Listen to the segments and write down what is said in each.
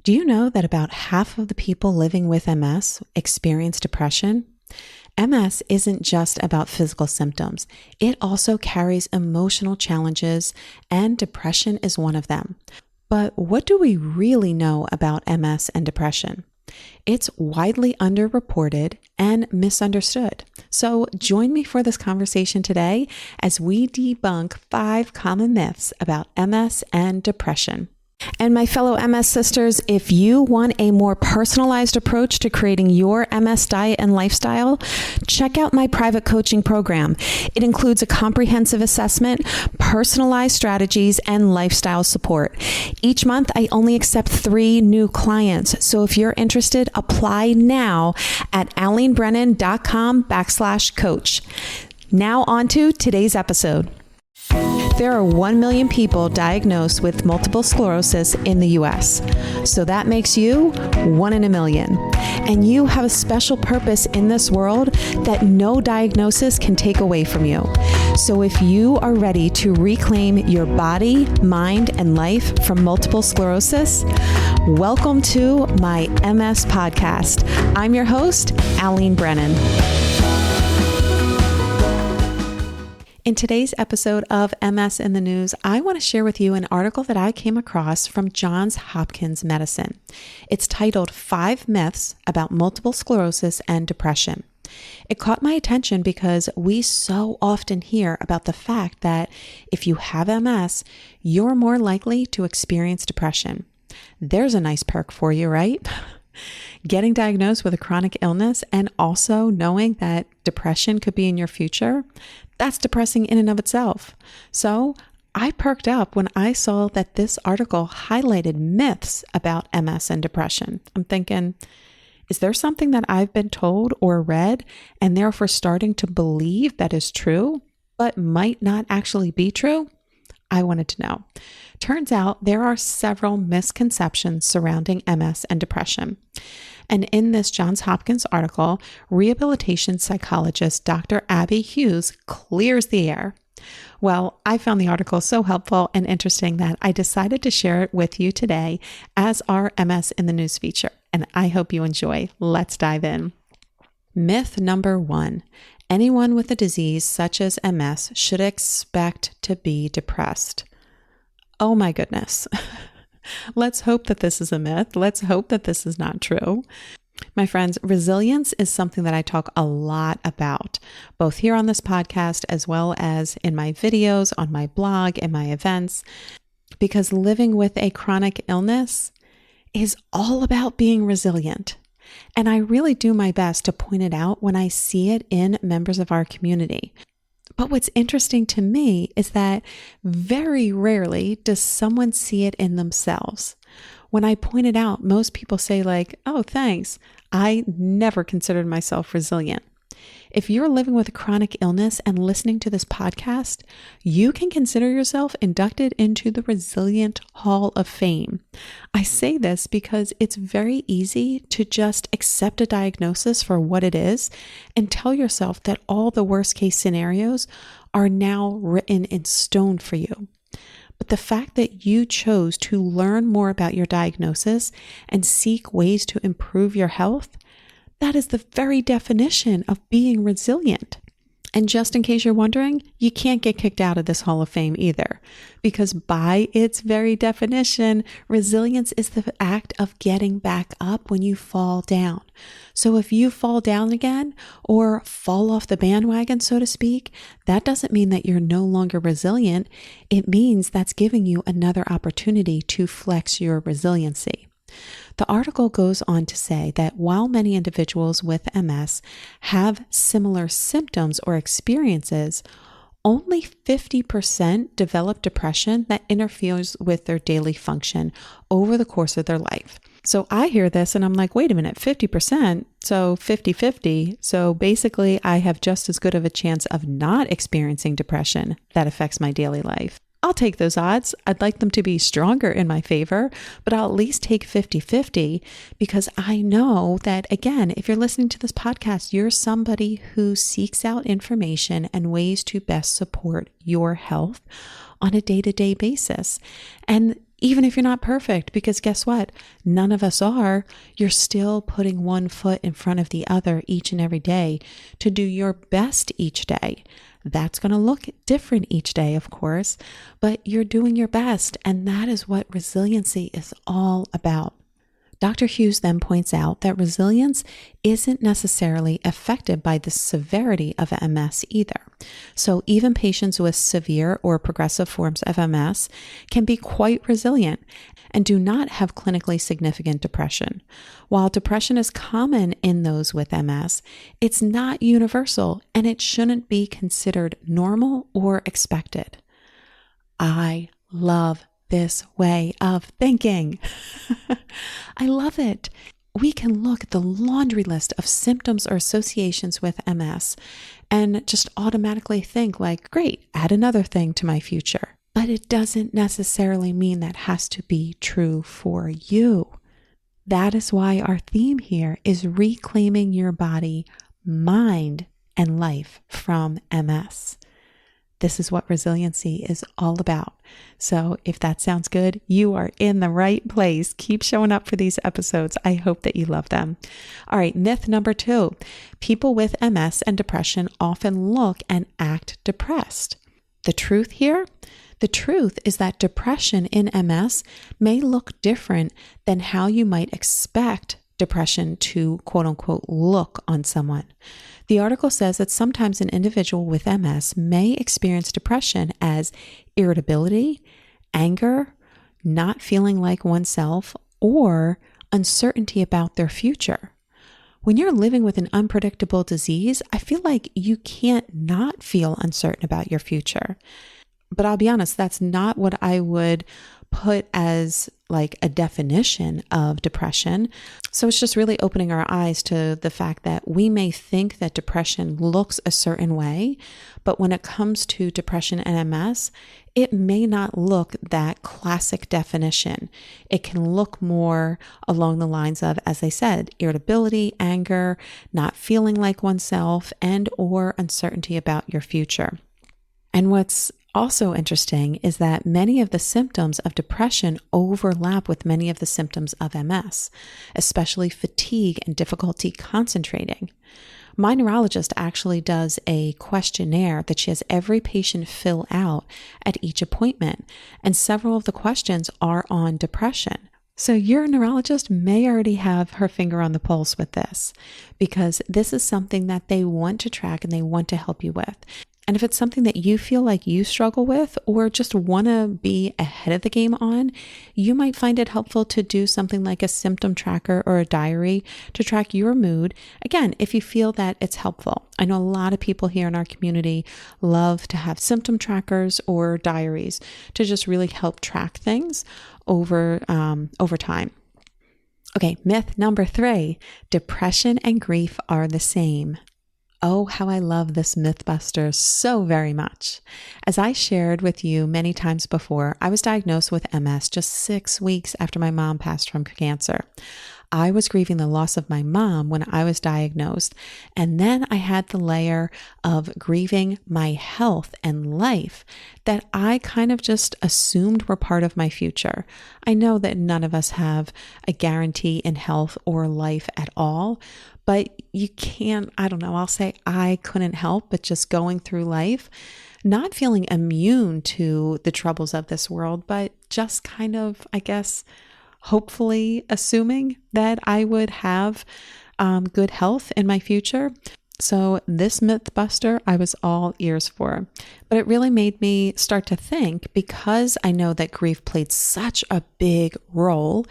Do you know that about half of the people living with MS experience depression? MS isn't just about physical symptoms. It also carries emotional challenges, and depression is one of them. But what do we really know about MS and depression? It's widely underreported and misunderstood. So join me for this conversation today as we debunk 5 common myths about MS and depression. And my fellow MS sisters, if you want a more personalized approach to creating your MS diet and lifestyle, check out my private coaching program. It includes a comprehensive assessment, personalized strategies, and lifestyle support. Each month, I only accept 3 new clients. So if you're interested, apply now at alenebrennan.com/coach. Now on to today's episode. There are 1 million people diagnosed with multiple sclerosis in the US. So that makes you 1 in a million. And you have a special purpose in this world that no diagnosis can take away from you. So if you are ready to reclaim your body, mind, and life from multiple sclerosis, welcome to my MS podcast. I'm your host, Alene Brennan. In today's episode of MS in the News, I want to share with you an article that I came across from Johns Hopkins Medicine. It's titled 5 Myths About Multiple Sclerosis and Depression. It caught my attention because we so often hear about the fact that if you have MS, you're more likely to experience depression. There's a nice perk for you, right? Getting diagnosed with a chronic illness and also knowing that depression could be in your future, that's depressing in and of itself. So I perked up when I saw that this article highlighted myths about MS and depression. I'm thinking, is there something that I've been told or read and therefore starting to believe that is true, but might not actually be true? I wanted to know. Turns out there are several misconceptions surrounding MS and depression. And in this Johns Hopkins article, rehabilitation psychologist Dr. Abby Hughes clears the air. Well, I found the article so helpful and interesting that I decided to share it with you today as our MS in the News feature. And I hope you enjoy. Let's dive in. Myth number 1. Anyone with a disease such as MS should expect to be depressed. Oh my goodness. Let's hope that this is a myth. Let's hope that this is not true. My friends, resilience is something that I talk a lot about, both here on this podcast as well as in my videos, on my blog, and my events, because living with a chronic illness is all about being resilient. And I really do my best to point it out when I see it in members of our community. But what's interesting to me is that very rarely does someone see it in themselves. When I point it out, most people say like, oh, thanks. I never considered myself resilient. If you're living with a chronic illness and listening to this podcast, you can consider yourself inducted into the Resilient Hall of Fame. I say this because it's very easy to just accept a diagnosis for what it is and tell yourself that all the worst case scenarios are now written in stone for you. But the fact that you chose to learn more about your diagnosis and seek ways to improve your health, that is the very definition of being resilient. And just in case you're wondering, you can't get kicked out of this Hall of Fame either, because by its very definition, resilience is the act of getting back up when you fall down. So if you fall down again or fall off the bandwagon, so to speak, that doesn't mean that you're no longer resilient. It means that's giving you another opportunity to flex your resiliency. The article goes on to say that while many individuals with MS have similar symptoms or experiences, only 50% develop depression that interferes with their daily function over the course of their life. So I hear this and I'm like, wait a minute, 50%? So 50-50. So basically I have just as good of a chance of not experiencing depression that affects my daily life. I'll take those odds. I'd like them to be stronger in my favor, but I'll at least take 50-50 because I know that, again, if you're listening to this podcast, you're somebody who seeks out information and ways to best support your health on a day-to-day basis. And even if you're not perfect, because guess what? None of us are. You're still putting one foot in front of the other each and every day to do your best each day. That's going to look different each day, of course, but you're doing your best. And that is what resiliency is all about. Dr. Hughes then points out that resilience isn't necessarily affected by the severity of MS either. So even patients with severe or progressive forms of MS can be quite resilient and do not have clinically significant depression. While depression is common in those with MS, it's not universal and it shouldn't be considered normal or expected. I love this way of thinking. I love it. We can look at the laundry list of symptoms or associations with MS and just automatically think like, great, add another thing to my future. But it doesn't necessarily mean that has to be true for you. That is why our theme here is reclaiming your body, mind, and life from MS. This is what resiliency is all about. So if that sounds good, you are in the right place. Keep showing up for these episodes. I hope that you love them. All right, myth number 2. People with MS and depression often look and act depressed. The truth here? The truth is that depression in MS may look different than how you might expect depression to quote unquote look on someone. The article says that sometimes an individual with MS may experience depression as irritability, anger, not feeling like oneself, or uncertainty about their future. When you're living with an unpredictable disease, I feel like you can't not feel uncertain about your future. But I'll be honest, that's not what I would put as like a definition of depression. So it's just really opening our eyes to the fact that we may think that depression looks a certain way, but when it comes to depression and MS, it may not look that classic definition. It can look more along the lines of, as I said, irritability, anger, not feeling like oneself, and or uncertainty about your future. And what's also interesting is that many of the symptoms of depression overlap with many of the symptoms of MS, especially fatigue and difficulty concentrating. My neurologist actually does a questionnaire that she has every patient fill out at each appointment, and several of the questions are on depression. So your neurologist may already have her finger on the pulse with this, because this is something that they want to track and they want to help you with. And if it's something that you feel like you struggle with or just want to be ahead of the game on, you might find it helpful to do something like a symptom tracker or a diary to track your mood. Again, if you feel that it's helpful. I know a lot of people here in our community love to have symptom trackers or diaries to just really help track things over time. Okay, myth number 3, depression and grief are the same. Oh, how I love this Mythbuster so very much. As I shared with you many times before, I was diagnosed with MS just 6 weeks after my mom passed from cancer. I was grieving the loss of my mom when I was diagnosed, and then I had the layer of grieving my health and life that I kind of just assumed were part of my future. I know that none of us have a guarantee in health or life at all, but you can't, I'll say I couldn't help but just going through life, not feeling immune to the troubles of this world, but just kind of, hopefully assuming that I would have good health in my future. So this Mythbuster, I was all ears for. But it really made me start to think, because I know that grief played such a big role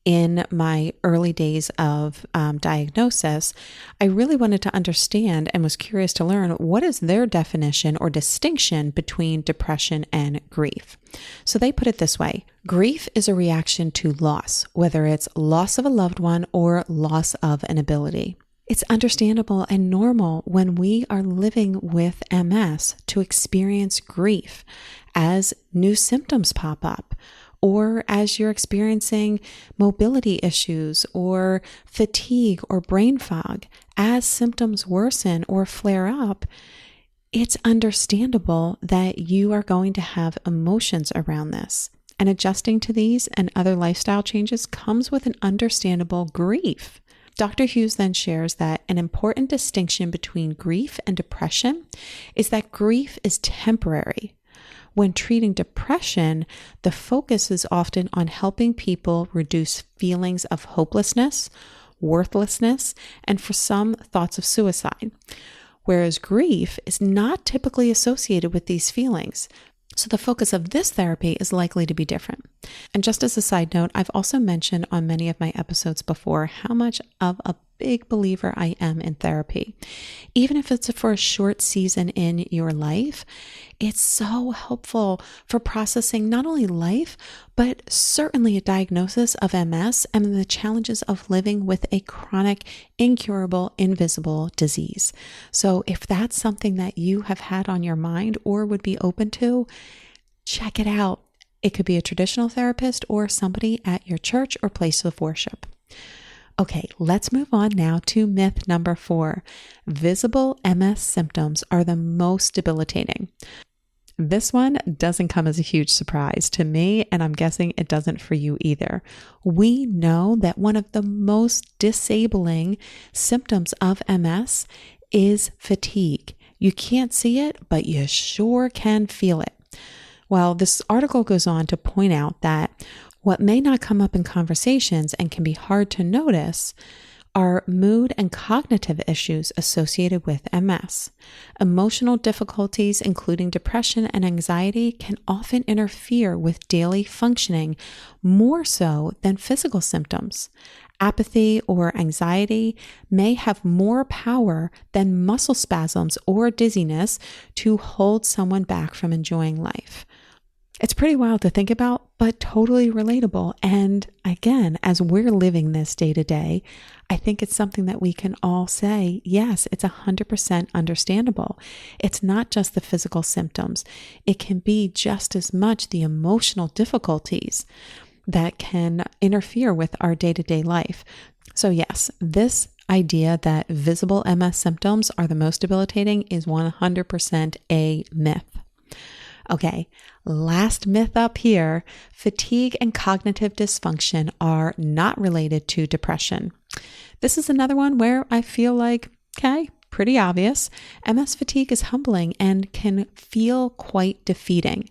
in my early days of diagnosis, I really wanted to understand and was curious to learn what is their definition or distinction between depression and grief. So they put it this way: grief is a reaction to loss, whether it's loss of a loved one or loss of an ability. It's understandable and normal when we are living with MS to experience grief as new symptoms pop up, or as you're experiencing mobility issues or fatigue or brain fog. As symptoms worsen or flare up, it's understandable that you are going to have emotions around this. And adjusting to these and other lifestyle changes comes with an understandable grief. Dr. Hughes then shares that an important distinction between grief and depression is that grief is temporary. When treating depression, the focus is often on helping people reduce feelings of hopelessness, worthlessness, and for some, thoughts of suicide. Whereas grief is not typically associated with these feelings. So the focus of this therapy is likely to be different. And just as a side note, I've also mentioned on many of my episodes before how much of a big believer I am in therapy. Even if it's for a short season in your life, it's so helpful for processing not only life, but certainly a diagnosis of MS and the challenges of living with a chronic, incurable, invisible disease. So if that's something that you have had on your mind or would be open to, check it out. It could be a traditional therapist or somebody at your church or place of worship. Okay, let's move on now to myth number 4. Visible MS symptoms are the most debilitating. This one doesn't come as a huge surprise to me, and I'm guessing it doesn't for you either. We know that one of the most disabling symptoms of MS is fatigue. You can't see it, but you sure can feel it. Well, this article goes on to point out that what may not come up in conversations and can be hard to notice are mood and cognitive issues associated with MS. Emotional difficulties, including depression and anxiety, can often interfere with daily functioning more so than physical symptoms. Apathy or anxiety may have more power than muscle spasms or dizziness to hold someone back from enjoying life. It's pretty wild to think about, but totally relatable. And again, as we're living this day to day, I think it's something that we can all say, yes, it's 100% understandable. It's not just the physical symptoms. It can be just as much the emotional difficulties that can interfere with our day-to-day life. So yes, this idea that visible MS symptoms are the most debilitating is 100% a myth. Okay, last myth up here, fatigue and cognitive dysfunction are not related to depression. This is another one where I feel like, okay, pretty obvious. MS fatigue is humbling and can feel quite defeating,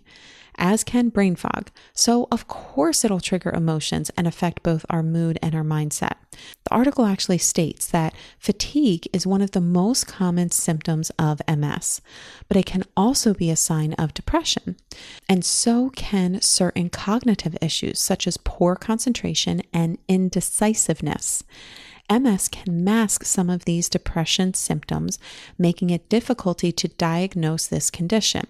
as can brain fog. So of course it'll trigger emotions and affect both our mood and our mindset. The article actually states that fatigue is one of the most common symptoms of MS, but it can also be a sign of depression. And so can certain cognitive issues such as poor concentration and indecisiveness. MS can mask some of these depression symptoms, making it difficult to diagnose this condition.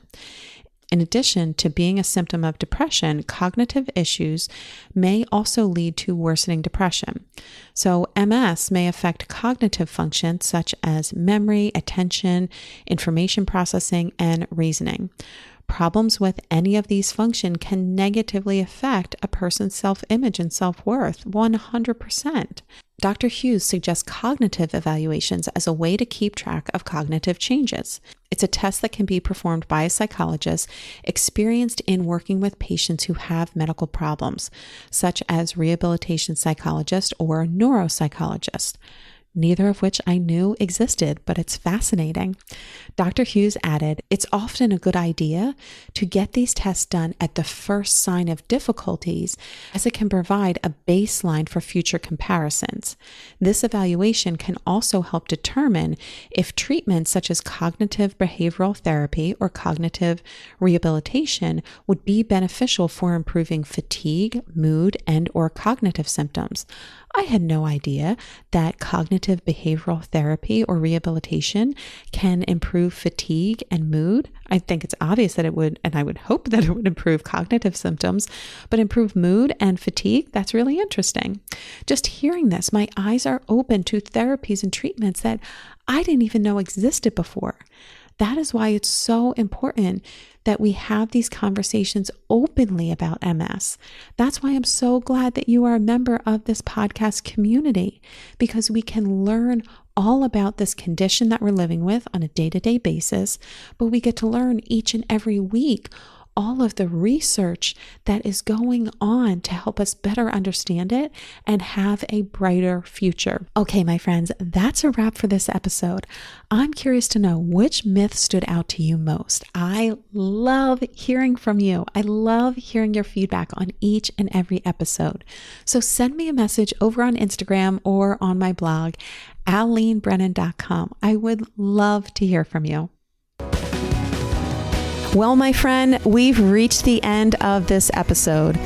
In addition to being a symptom of depression, cognitive issues may also lead to worsening depression. So MS may affect cognitive functions such as memory, attention, information processing, and reasoning. Problems with any of these functions can negatively affect a person's self-image and self-worth 100%. Dr. Hughes suggests cognitive evaluations as a way to keep track of cognitive changes. It's a test that can be performed by a psychologist experienced in working with patients who have medical problems, such as rehabilitation psychologist or neuropsychologist. Neither of which I knew existed, but it's fascinating. Dr. Hughes added, it's often a good idea to get these tests done at the first sign of difficulties, as it can provide a baseline for future comparisons. This evaluation can also help determine if treatments such as cognitive behavioral therapy or cognitive rehabilitation would be beneficial for improving fatigue, mood, and or cognitive symptoms. I had no idea that cognitive behavioral therapy or rehabilitation can improve fatigue and mood. I think it's obvious that it would, and I would hope that it would improve cognitive symptoms, but improve mood and fatigue, that's really interesting. Just hearing this, my eyes are open to therapies and treatments that I didn't even know existed before. That is why it's so important that we have these conversations openly about MS. That's why I'm so glad that you are a member of this podcast community, because we can learn all about this condition that we're living with on a day-to-day basis, but we get to learn each and every week all of the research that is going on to help us better understand it and have a brighter future. Okay, my friends, that's a wrap for this episode. I'm curious to know which myth stood out to you most. I love hearing from you. I love hearing your feedback on each and every episode. So send me a message over on Instagram or on my blog, alenebrennan.com. I would love to hear from you. Well, my friend, we've reached the end of this episode.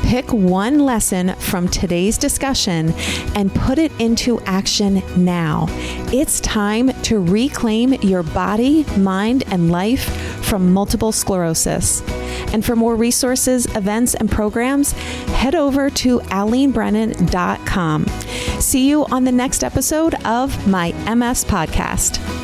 Pick one lesson from today's discussion and put it into action now. It's time to reclaim your body, mind, and life from multiple sclerosis. And for more resources, events, and programs, head over to alenebrennan.com. See you on the next episode of my MS podcast.